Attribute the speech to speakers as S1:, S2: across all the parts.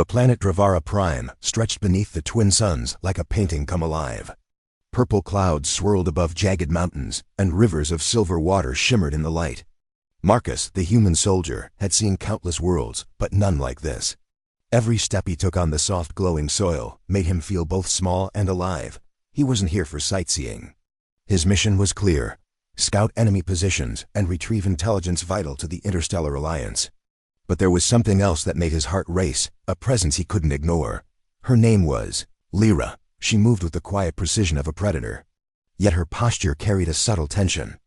S1: The planet Dravara Prime stretched beneath the twin suns like a painting come alive. Purple clouds swirled above jagged mountains, and rivers of silver water shimmered in the light. Marcus, the human soldier, had seen countless worlds, but none like this. Every step he took on the soft glowing soil made him feel both small and alive. He wasn't here for sightseeing. His mission was clear: scout enemy positions and retrieve intelligence vital to the Interstellar Alliance. But there was something else that made his heart race, a presence he couldn't ignore. Her name was Lyra. She moved with the quiet precision of a predator. Yet her posture carried a subtle tension,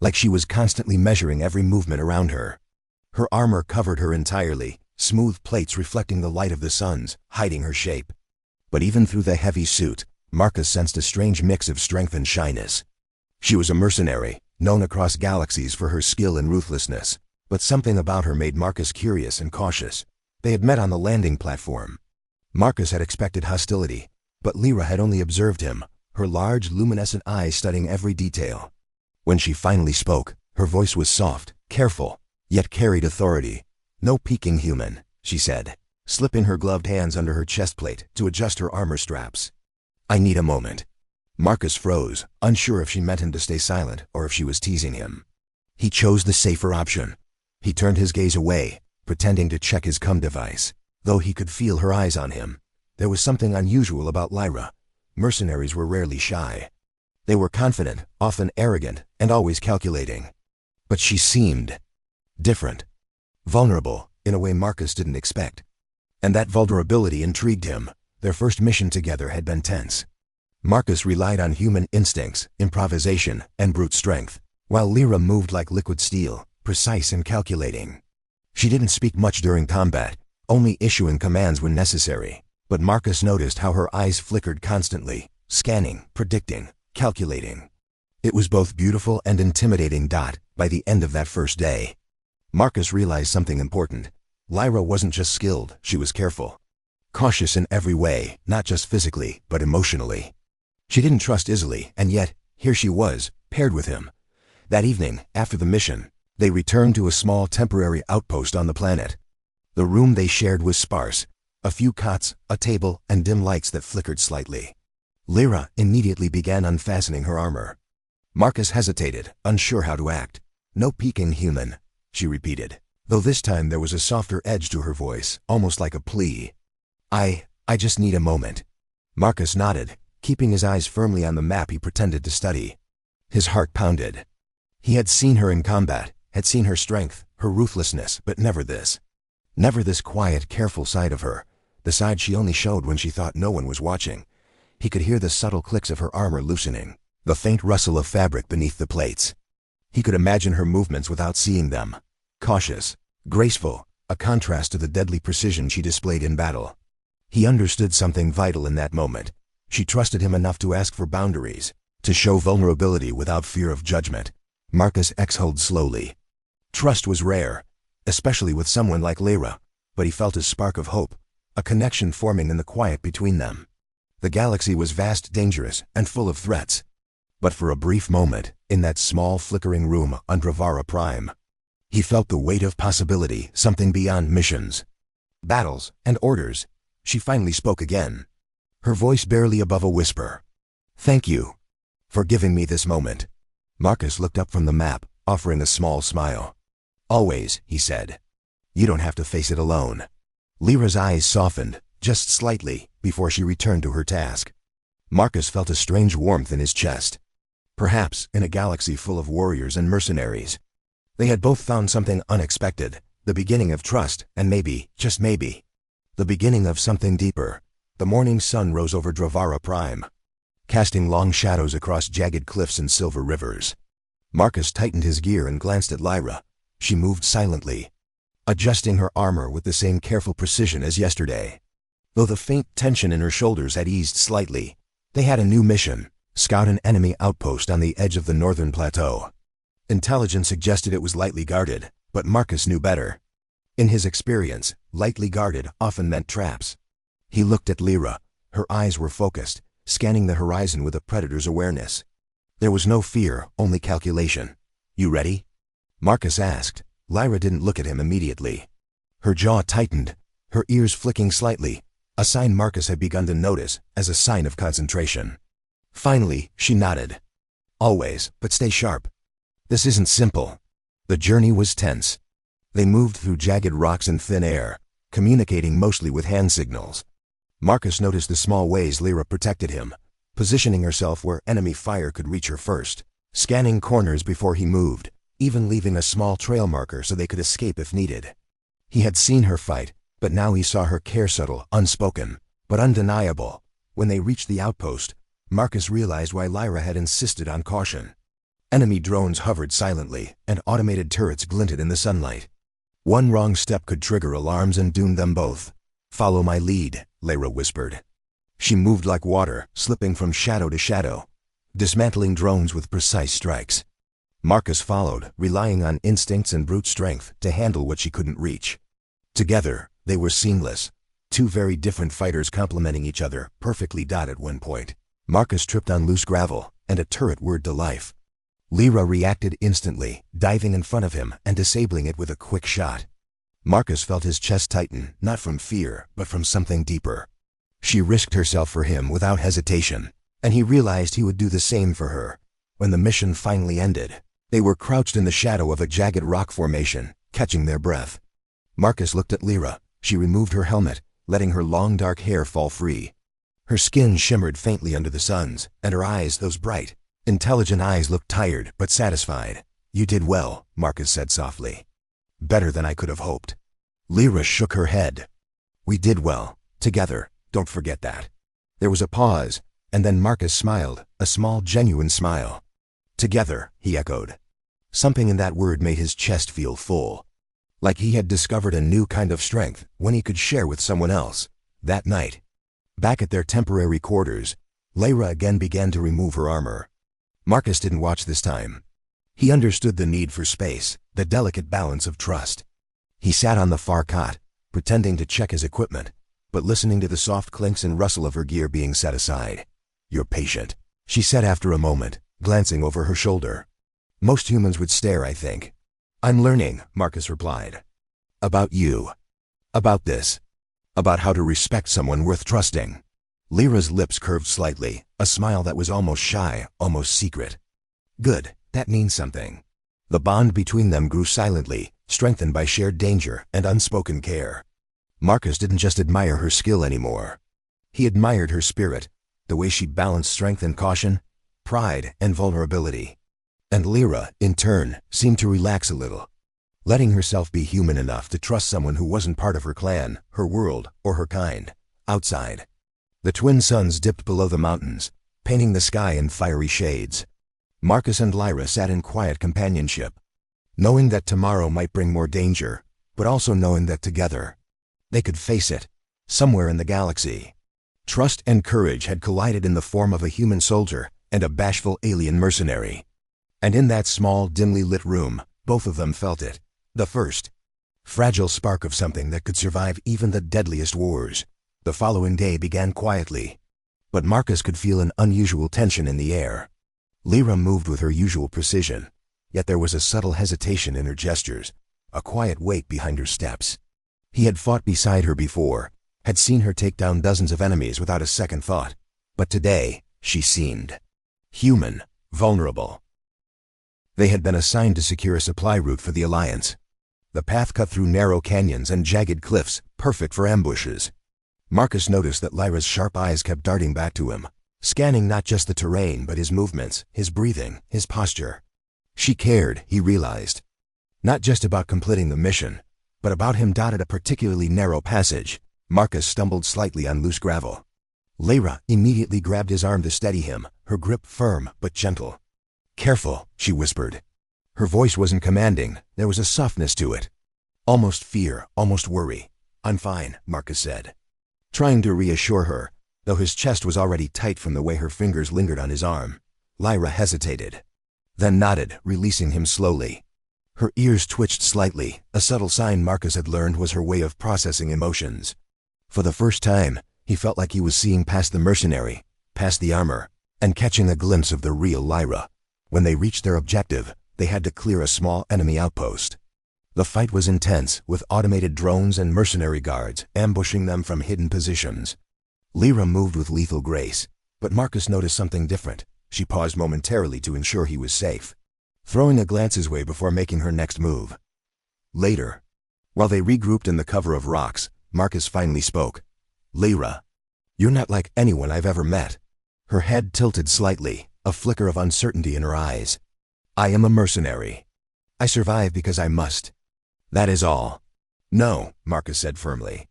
S1: like she was constantly measuring every movement around her. Her armor covered her entirely, smooth plates reflecting the light of the suns, hiding her shape. But even through the heavy suit, Marcus sensed a strange mix of strength and shyness. She was a mercenary, known across galaxies for her skill and ruthlessness. But something about her made Marcus curious and cautious. They had met on the landing platform. Marcus had expected hostility, but Lyra had only observed him, her large, luminescent eyes studying every detail. When she finally spoke, her voice was soft, careful, yet carried authority. "No peeking, human," she said, slipping her gloved hands under her chest plate to adjust her armor straps. "I need a moment." Marcus froze, unsure if she meant him to stay silent or if she was teasing him. He chose the safer option. He turned his gaze away, pretending to check his cum device. Though he could feel her eyes on him, there was something unusual about Lyra. Mercenaries were rarely shy. They were confident, often arrogant, and always calculating. But she seemed different. Vulnerable, in a way Marcus didn't expect. And that vulnerability intrigued him. Their first mission together had been tense. Marcus relied on human instincts, improvisation, and brute strength, while Lyra moved like liquid steel, precise and calculating. She didn't speak much during combat, only issuing commands when necessary. But Marcus noticed how her eyes flickered constantly, scanning, predicting, calculating. It was both beautiful and intimidating. By the end of that first day, Marcus realized something important. Lyra wasn't just skilled, she was careful. Cautious in every way, not just physically, but emotionally. She didn't trust easily, and yet, here she was, paired with him. That evening, after the mission, they returned to a small temporary outpost on the planet. The room they shared was sparse. A few cots, a table, and dim lights that flickered slightly. Lyra immediately began unfastening her armor. Marcus hesitated, unsure how to act. "No peeking, human," she repeated, though this time there was a softer edge to her voice, almost like a plea. I just need a moment." Marcus nodded, keeping his eyes firmly on the map he pretended to study. His heart pounded. He had seen her in combat, had seen her strength, her ruthlessness, but never this. Never this quiet, careful side of her, the side she only showed when she thought no one was watching. He could hear the subtle clicks of her armor loosening, the faint rustle of fabric beneath the plates. He could imagine her movements without seeing them. Cautious, graceful, a contrast to the deadly precision she displayed in battle. He understood something vital in that moment. She trusted him enough to ask for boundaries, to show vulnerability without fear of judgment. Marcus exhaled slowly. Trust was rare, especially with someone like Lyra, but he felt a spark of hope, a connection forming in the quiet between them. The galaxy was vast, dangerous, and full of threats. But for a brief moment, in that small flickering room on Dravara Prime, he felt the weight of possibility, something beyond missions, battles, and orders. She finally spoke again, her voice barely above a whisper. "Thank you for giving me this moment." Marcus looked up from the map, offering a small smile. "Always," he said. "You don't have to face it alone." Lyra's eyes softened, just slightly, before she returned to her task. Marcus felt a strange warmth in his chest. Perhaps, in a galaxy full of warriors and mercenaries, they had both found something unexpected, the beginning of trust, and maybe, just maybe, the beginning of something deeper. The morning sun rose over Dravara Prime, casting long shadows across jagged cliffs and silver rivers. Marcus tightened his gear and glanced at Lyra. She moved silently, adjusting her armor with the same careful precision as yesterday. Though the faint tension in her shoulders had eased slightly, they had a new mission: scout an enemy outpost on the edge of the northern plateau. Intelligence suggested it was lightly guarded, but Marcus knew better. In his experience, lightly guarded often meant traps. He looked at Lyra. Her eyes were focused, scanning the horizon with a predator's awareness. There was no fear, only calculation. "You ready?" Marcus asked. Lyra didn't look at him immediately. Her jaw tightened, her ears flicking slightly, a sign Marcus had begun to notice as a sign of concentration. Finally, she nodded. Always, but stay sharp. This isn't simple. The journey was tense. They moved through jagged rocks and thin air, communicating mostly with hand signals. Marcus noticed the small ways Lyra protected him, positioning herself where enemy fire could reach her first, scanning corners before he moved, even leaving a small trail marker so they could escape if needed. He had seen her fight, but now he saw her care, subtle, unspoken, but undeniable. When they reached the outpost, Marcus realized why Lyra had insisted on caution. Enemy drones hovered silently, and automated turrets glinted in the sunlight. One wrong step could trigger alarms and doom them both. "Follow my lead," Lyra whispered. She moved like water, slipping from shadow to shadow, dismantling drones with precise strikes. Marcus followed, relying on instincts and brute strength to handle what she couldn't reach. Together, they were seamless. Two very different fighters complementing each other, perfectly dotted at one point. Marcus tripped on loose gravel, and a turret whirred to life. Lyra reacted instantly, diving in front of him and disabling it with a quick shot. Marcus felt his chest tighten, not from fear, but from something deeper. She risked herself for him without hesitation, and he realized he would do the same for her. When the mission finally ended, they were crouched in the shadow of a jagged rock formation, catching their breath. Marcus looked at Lyra. She removed her helmet, letting her long dark hair fall free. Her skin shimmered faintly under the suns, and her eyes, those bright, intelligent eyes, looked tired but satisfied. "You did well," Marcus said softly. "Better than I could have hoped." Lyra shook her head. "We did well, together, don't forget that." There was a pause, and then Marcus smiled, a small, genuine smile. "Together," he echoed. Something in that word made his chest feel full. Like he had discovered a new kind of strength, one he could share with someone else. That night, back at their temporary quarters, Lyra again began to remove her armor. Marcus didn't watch this time. He understood the need for space, the delicate balance of trust. He sat on the far cot, pretending to check his equipment, but listening to the soft clinks and rustle of her gear being set aside. "You're patient," she said after a moment, glancing over her shoulder. "Most humans would stare, I think." "I'm learning," Marcus replied. "About you. About this. About how to respect someone worth trusting." Lyra's lips curved slightly, a smile that was almost shy, almost secret. "Good, that means something." The bond between them grew silently, strengthened by shared danger and unspoken care. Marcus didn't just admire her skill anymore. He admired her spirit, the way she balanced strength and caution, pride and vulnerability. And Lyra, in turn, seemed to relax a little, letting herself be human enough to trust someone who wasn't part of her clan, her world, or her kind, outside. The twin suns dipped below the mountains, painting the sky in fiery shades. Marcus and Lyra sat in quiet companionship, knowing that tomorrow might bring more danger, but also knowing that together, they could face it, somewhere in the galaxy. Trust and courage had collided in the form of a human soldier and a bashful alien mercenary. And in that small, dimly lit room, both of them felt it, the first fragile spark of something that could survive even the deadliest wars. The following day began quietly, but Marcus could feel an unusual tension in the air. Lyra moved with her usual precision, yet there was a subtle hesitation in her gestures, a quiet weight behind her steps. He had fought beside her before, had seen her take down dozens of enemies without a second thought, but today, she seemed human, vulnerable. They had been assigned to secure a supply route for the Alliance. The path cut through narrow canyons and jagged cliffs, perfect for ambushes. Marcus noticed that Lyra's sharp eyes kept darting back to him, scanning not just the terrain but his movements, his breathing, his posture. She cared, he realized, not just about completing the mission, but about him. Dotted a particularly narrow passage. Marcus stumbled slightly on loose gravel. Lyra immediately grabbed his arm to steady him, her grip firm but gentle. "Careful," she whispered. Her voice wasn't commanding, there was a softness to it. Almost fear, almost worry. "I'm fine," Marcus said, trying to reassure her, though his chest was already tight from the way her fingers lingered on his arm. Lyra hesitated, then nodded, releasing him slowly. Her ears twitched slightly, a subtle sign Marcus had learned was her way of processing emotions. For the first time, he felt like he was seeing past the mercenary, past the armor, and catching a glimpse of the real Lyra. When they reached their objective, they had to clear a small enemy outpost. The fight was intense, with automated drones and mercenary guards ambushing them from hidden positions. Lyra moved with lethal grace, but Marcus noticed something different. She paused momentarily to ensure he was safe, throwing a glance his way before making her next move. Later, while they regrouped in the cover of rocks, Marcus finally spoke. "Lyra, you're not like anyone I've ever met." Her head tilted slightly, a flicker of uncertainty in her eyes. "I am a mercenary. I survive because I must. That is all." "No," Marcus said firmly.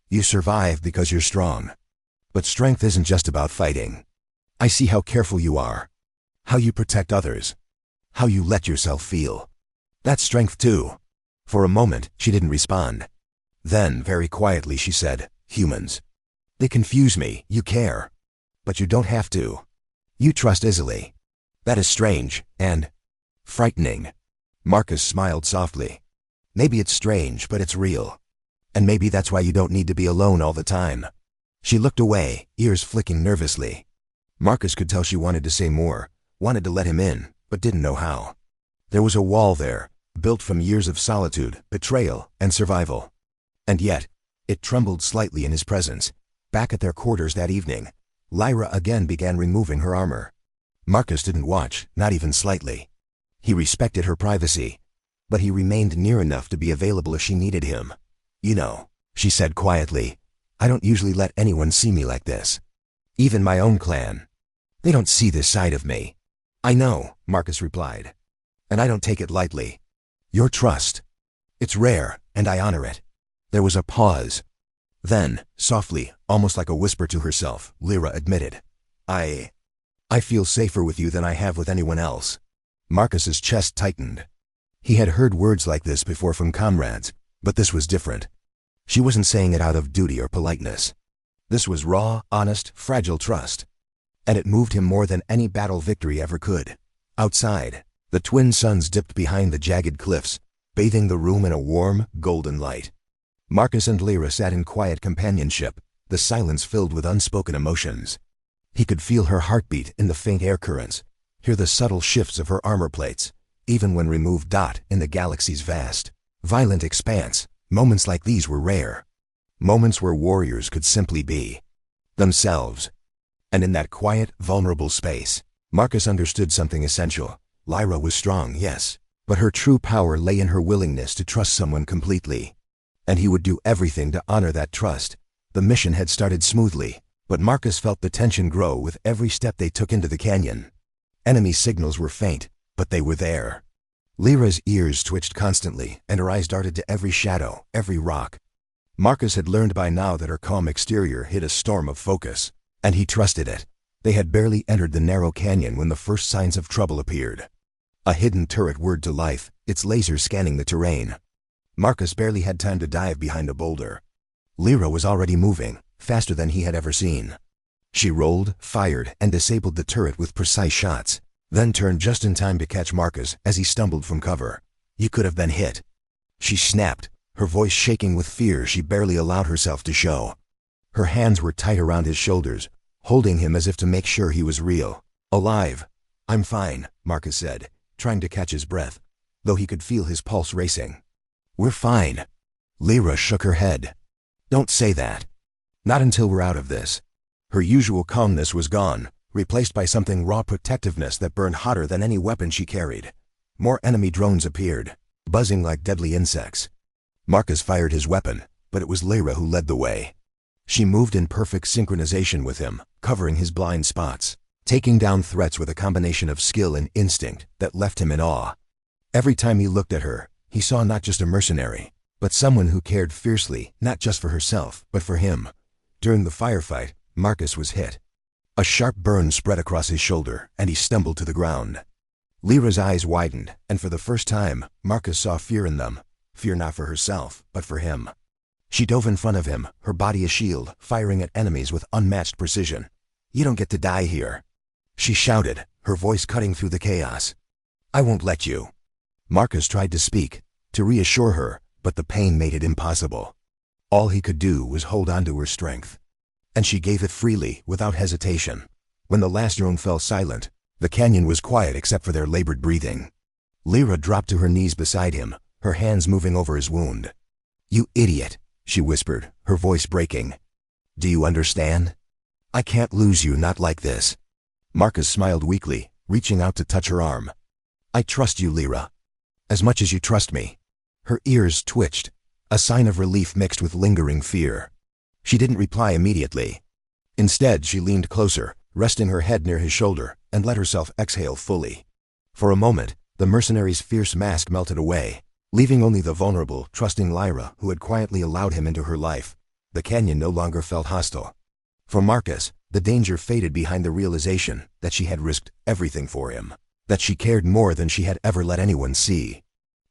S1: "You survive because you're strong. But strength isn't just about fighting. I see how careful you are, how you protect others, how you let yourself feel. That's strength too." For a moment, she didn't respond. Then, very quietly, she said, "Humans. They confuse me. You care. But you don't have to. You trust easily. That is strange, and frightening." Marcus smiled softly. "Maybe it's strange, but it's real. And maybe that's why you don't need to be alone all the time." She looked away, ears flicking nervously. Marcus could tell she wanted to say more, wanted to let him in, but didn't know how. There was a wall there, built from years of solitude, betrayal, and survival. And yet, it trembled slightly in his presence. Back at their quarters that evening, Lyra again began removing her armor. Marcus didn't watch, not even slightly. He respected her privacy, but he remained near enough to be available if she needed him. "You know," she said quietly, "I don't usually let anyone see me like this. Even my own clan. They don't see this side of me." "I know," Marcus replied. "And I don't take it lightly. Your trust. It's rare, and I honor it." There was a pause. Then, softly, almost like a whisper to herself, Lyra admitted, I feel safer with you than I have with anyone else." Marcus's chest tightened. He had heard words like this before from comrades, but this was different. She wasn't saying it out of duty or politeness. This was raw, honest, fragile trust. And it moved him more than any battle victory ever could. Outside, the twin suns dipped behind the jagged cliffs, bathing the room in a warm, golden light. Marcus and Lyra sat in quiet companionship, the silence filled with unspoken emotions. He could feel her heartbeat in the faint air currents, hear the subtle shifts of her armor plates, even when removed dot in the galaxy's vast, violent expanse. Moments like these were rare. Moments where warriors could simply be themselves. And in that quiet, vulnerable space, Marcus understood something essential. Lyra was strong, yes, but her true power lay in her willingness to trust someone completely. And he would do everything to honor that trust. The mission had started smoothly, but Marcus felt the tension grow with every step they took into the canyon. Enemy signals were faint, but they were there. Lyra's ears twitched constantly, and her eyes darted to every shadow, every rock. Marcus had learned by now that her calm exterior hid a storm of focus, and he trusted it. They had barely entered the narrow canyon when the first signs of trouble appeared. A hidden turret whirred to life, its lasers scanning the terrain. Marcus barely had time to dive behind a boulder. Lyra was already moving, faster than he had ever seen. She rolled, fired, and disabled the turret with precise shots, then turned just in time to catch Marcus as he stumbled from cover. "You could have been hit." She snapped, her voice shaking with fear she barely allowed herself to show. Her hands were tight around his shoulders, holding him as if to make sure he was real. "Alive. I'm fine," Marcus said, trying to catch his breath, though he could feel his pulse racing. "We're fine." Lyra shook her head. "Don't say that. Not until we're out of this." Her usual calmness was gone, replaced by something raw protectiveness that burned hotter than any weapon she carried. More enemy drones appeared, buzzing like deadly insects. Marcus fired his weapon, but it was Lyra who led the way. She moved in perfect synchronization with him, covering his blind spots, taking down threats with a combination of skill and instinct that left him in awe. Every time he looked at her, he saw not just a mercenary, but someone who cared fiercely, not just for herself, but for him. During the firefight, Marcus was hit. A sharp burn spread across his shoulder, and he stumbled to the ground. Lyra's eyes widened, and for the first time, Marcus saw fear in them. Fear not for herself, but for him. She dove in front of him, her body a shield, firing at enemies with unmatched precision. "You don't get to die here," she shouted, her voice cutting through the chaos. "I won't let you." Marcus tried to speak, to reassure her, but the pain made it impossible. All he could do was hold on to her strength. And she gave it freely, without hesitation. When the last drone fell silent, the canyon was quiet except for their labored breathing. Lyra dropped to her knees beside him, her hands moving over his wound. "You idiot," she whispered, her voice breaking. "Do you understand? I can't lose you, not like this." Marcus smiled weakly, reaching out to touch her arm. "I trust you, Lyra. As much as you trust me." Her ears twitched, a sign of relief mixed with lingering fear. She didn't reply immediately. Instead, she leaned closer, resting her head near his shoulder, and let herself exhale fully. For a moment, the mercenary's fierce mask melted away, leaving only the vulnerable, trusting Lyra who had quietly allowed him into her life. The canyon no longer felt hostile. For Marcus, the danger faded behind the realization that she had risked everything for him, that she cared more than she had ever let anyone see.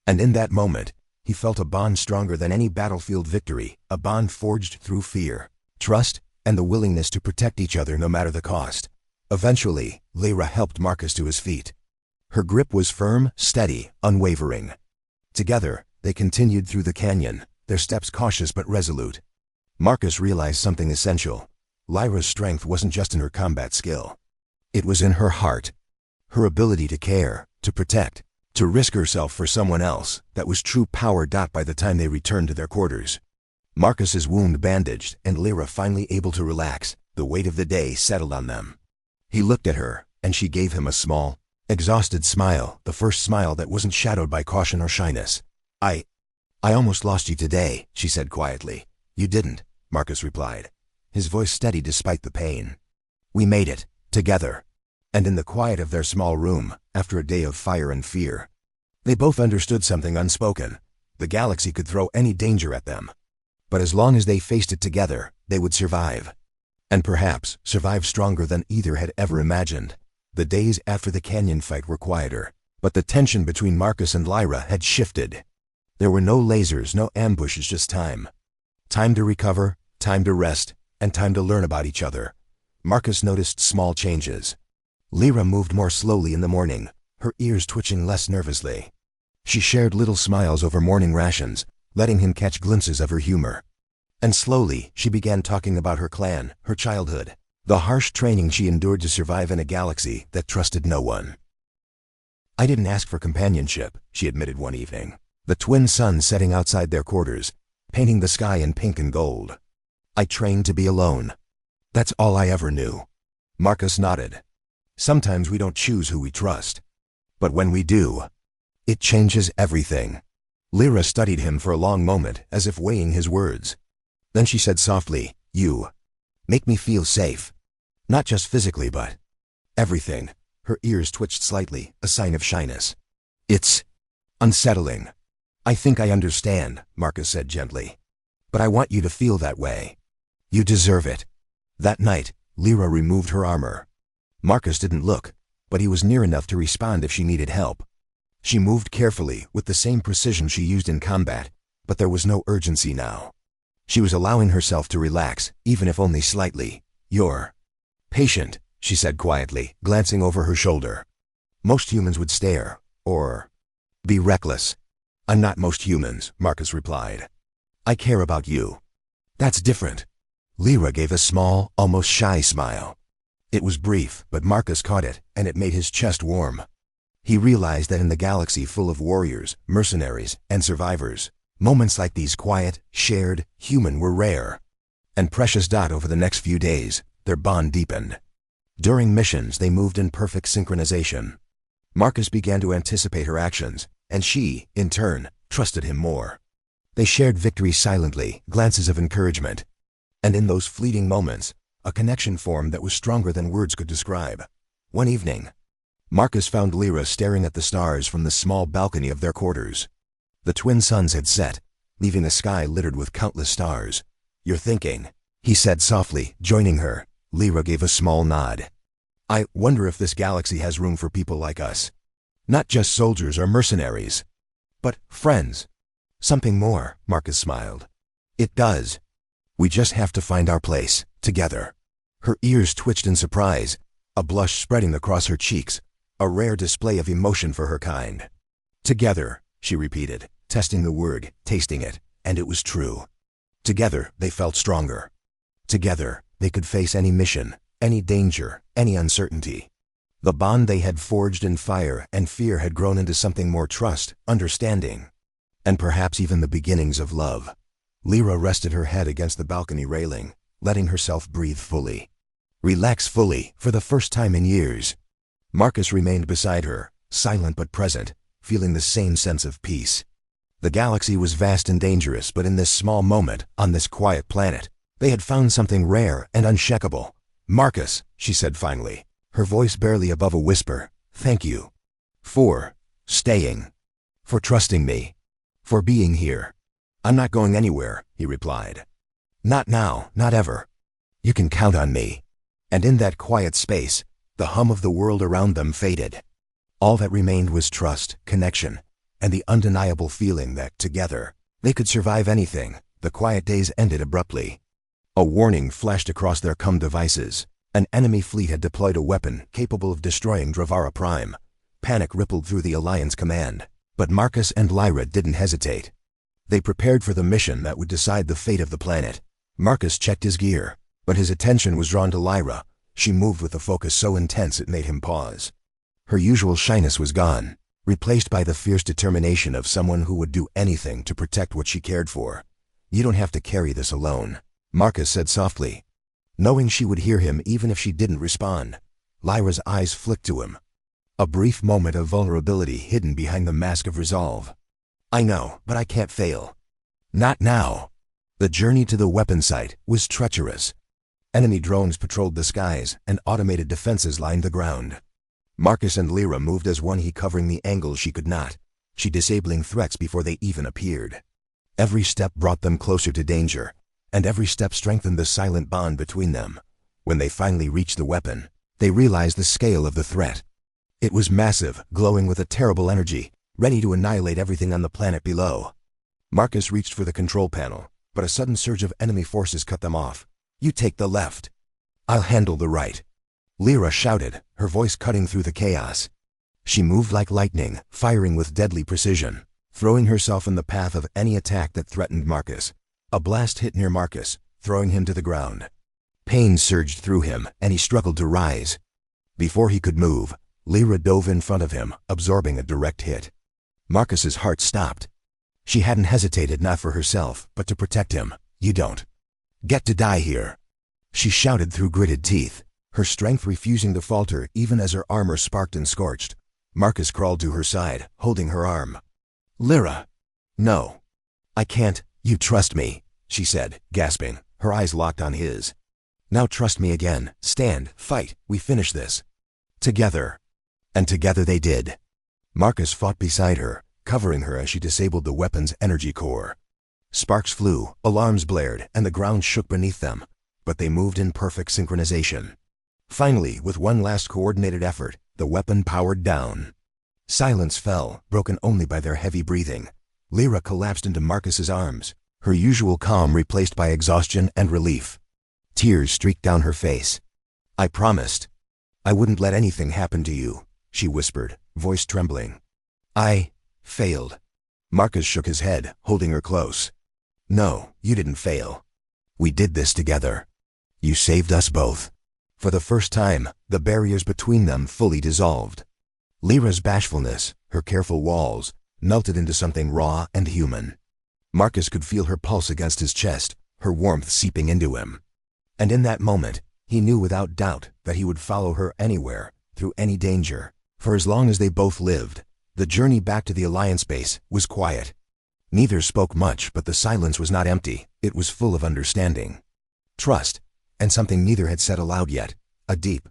S1: And in that moment, he felt a bond stronger than any battlefield victory, a bond forged through fear, trust, and the willingness to protect each other no matter the cost. Eventually, Lyra helped Marcus to his feet. Her grip was firm, steady, unwavering. Together, they continued through the canyon, their steps cautious but resolute. Marcus realized something essential. Lyra's strength wasn't just in her combat skill. It was in her heart. Her ability to care, to protect, to risk herself for someone else, that was true power. By the time they returned to their quarters, Marcus's wound bandaged and Lyra finally able to relax, the weight of the day settled on them. He looked at her, and she gave him a small, exhausted smile, the first smile that wasn't shadowed by caution or shyness. I almost lost you today," she said quietly. "You didn't," Marcus replied, his voice steady despite the pain. "We made it, together." And in the quiet of their small room, after a day of fire and fear, they both understood something unspoken. The galaxy could throw any danger at them, but as long as they faced it together, they would survive. And perhaps survive stronger than either had ever imagined. The days after the canyon fight were quieter, but the tension between Marcus and Lyra had shifted. There were no lasers, no ambushes, just time. Time to recover, time to rest, and time to learn about each other. Marcus noticed small changes. Lyra moved more slowly in the morning, her ears twitching less nervously. She shared little smiles over morning rations, letting him catch glimpses of her humor. And slowly, she began talking about her clan, her childhood, the harsh training she endured to survive in a galaxy that trusted no one. "I didn't ask for companionship," she admitted one evening, the twin suns setting outside their quarters, painting the sky in pink and gold. "I trained to be alone. That's all I ever knew." Marcus nodded. "Sometimes we don't choose who we trust. But when we do, it changes everything." Lyra studied him for a long moment, as if weighing his words. Then she said softly, "You make me feel safe. Not just physically, but everything." Her ears twitched slightly, a sign of shyness. "It's unsettling." "I think I understand," Marcus said gently. "But I want you to feel that way. You deserve it." That night, Lyra removed her armor. Marcus didn't look, but he was near enough to respond if she needed help. She moved carefully, with the same precision she used in combat, but there was no urgency now. She was allowing herself to relax, even if only slightly. "You're patient," she said quietly, glancing over her shoulder. "Most humans would stare, or be reckless." "I'm not most humans," Marcus replied. "I care about you." "That's different." Lyra gave a small, almost shy smile. It was brief, but Marcus caught it, and it made his chest warm. He realized that in the galaxy full of warriors, mercenaries, and survivors, moments like these, quiet, shared, human, were rare. And precious. Over the next few days, their bond deepened. During missions, they moved in perfect synchronization. Marcus began to anticipate her actions, and she, in turn, trusted him more. They shared victory silently, glances of encouragement. And in those fleeting moments, a connection formed that was stronger than words could describe. One evening, Marcus found Lyra staring at the stars from the small balcony of their quarters. The twin suns had set, leaving the sky littered with countless stars. "You're thinking," he said softly, joining her. Lyra gave a small nod. "I wonder if this galaxy has room for people like us. Not just soldiers or mercenaries, but friends. Something more," Marcus smiled. "It does. We just have to find our place, together." Her ears twitched in surprise, a blush spreading across her cheeks, a rare display of emotion for her kind. "Together," she repeated, testing the word, tasting it, and it was true. Together, they felt stronger. Together, they could face any mission, any danger, any uncertainty. The bond they had forged in fire and fear had grown into something more: trust, understanding. and perhaps even the beginnings of love. Lyra rested her head against the balcony railing, letting herself breathe fully. Relax fully, for the first time in years. Marcus remained beside her, silent but present, feeling the same sense of peace. The galaxy was vast and dangerous, but in this small moment, on this quiet planet, they had found something rare and unshakable. "Marcus," she said finally, her voice barely above a whisper, "thank you. For staying. For trusting me. For being here." "I'm not going anywhere," he replied. "Not now, not ever. You can count on me." And in that quiet space, the hum of the world around them faded. All that remained was trust, connection, and the undeniable feeling that, together, they could survive anything. The quiet days ended abruptly. A warning flashed across their comm devices. An enemy fleet had deployed a weapon capable of destroying Dravara Prime. Panic rippled through the Alliance command, but Marcus and Lyra didn't hesitate. They prepared for the mission that would decide the fate of the planet. Marcus checked his gear, but his attention was drawn to Lyra. She moved with a focus so intense it made him pause. Her usual shyness was gone, replaced by the fierce determination of someone who would do anything to protect what she cared for. "You don't have to carry this alone," Marcus said softly. Knowing she would hear him even if she didn't respond, Lyra's eyes flicked to him. A brief moment of vulnerability hidden behind the mask of resolve. "I know, but I can't fail." "Not now." The journey to the weapon site was treacherous. Enemy drones patrolled the skies, and automated defenses lined the ground. Marcus and Lyra moved as one, he covering the angles she could not, she disabling threats before they even appeared. Every step brought them closer to danger, and every step strengthened the silent bond between them. When they finally reached the weapon, they realized the scale of the threat. It was massive, glowing with a terrible energy, ready to annihilate everything on the planet below. Marcus reached for the control panel, but a sudden surge of enemy forces cut them off. "You take the left. I'll handle the right," Lyra shouted, her voice cutting through the chaos. She moved like lightning, firing with deadly precision, throwing herself in the path of any attack that threatened Marcus. A blast hit near Marcus, throwing him to the ground. Pain surged through him, and he struggled to rise. Before he could move, Lyra dove in front of him, absorbing a direct hit. Marcus's heart stopped. She hadn't hesitated, not for herself, but to protect him. "You don't get to die here," she shouted through gritted teeth, her strength refusing to falter even as her armor sparked and scorched. Marcus crawled to her side, holding her arm. "Lyra." "No. I can't." "You trust me," she said, gasping, her eyes locked on his. "Now trust me again. Stand, fight, we finish this. Together." And together they did. Marcus fought beside her, covering her as she disabled the weapon's energy core. Sparks flew, alarms blared, and the ground shook beneath them, but they moved in perfect synchronization. Finally, with one last coordinated effort, the weapon powered down. Silence fell, broken only by their heavy breathing. Lyra collapsed into Marcus's arms, her usual calm replaced by exhaustion and relief. Tears streaked down her face. "I promised. I wouldn't let anything happen to you," she whispered, voice trembling. "I failed." Marcus shook his head, holding her close. "No, you didn't fail. We did this together. You saved us both." For the first time, the barriers between them fully dissolved. Lyra's bashfulness, her careful walls, melted into something raw and human. Marcus could feel her pulse against his chest, her warmth seeping into him. And in that moment, he knew without doubt that he would follow her anywhere, through any danger. For as long as they both lived, the journey back to the Alliance base was quiet. Neither spoke much, but the silence was not empty, it was full of understanding. Trust, and something neither had said aloud yet, a deep,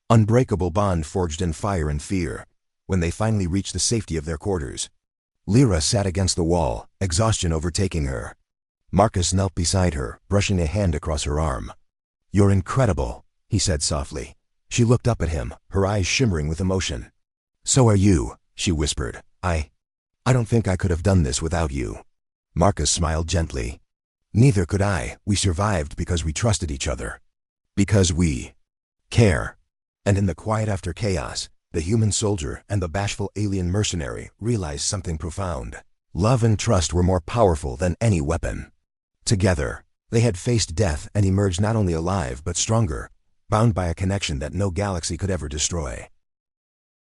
S1: unbreakable bond forged in fire and fear. When they finally reached the safety of their quarters, Lyra sat against the wall, exhaustion overtaking her. Marcus knelt beside her, brushing a hand across her arm. "You're incredible," he said softly. She looked up at him, her eyes shimmering with emotion. "So are you," she whispered. I don't think I could have done this without you." Marcus smiled gently. "Neither could I. We survived because we trusted each other. Because we care." And in the quiet after chaos, the human soldier and the bashful alien mercenary realized something profound. Love and trust were more powerful than any weapon. Together, they had faced death and emerged not only alive but stronger, bound by a connection that no galaxy could ever destroy.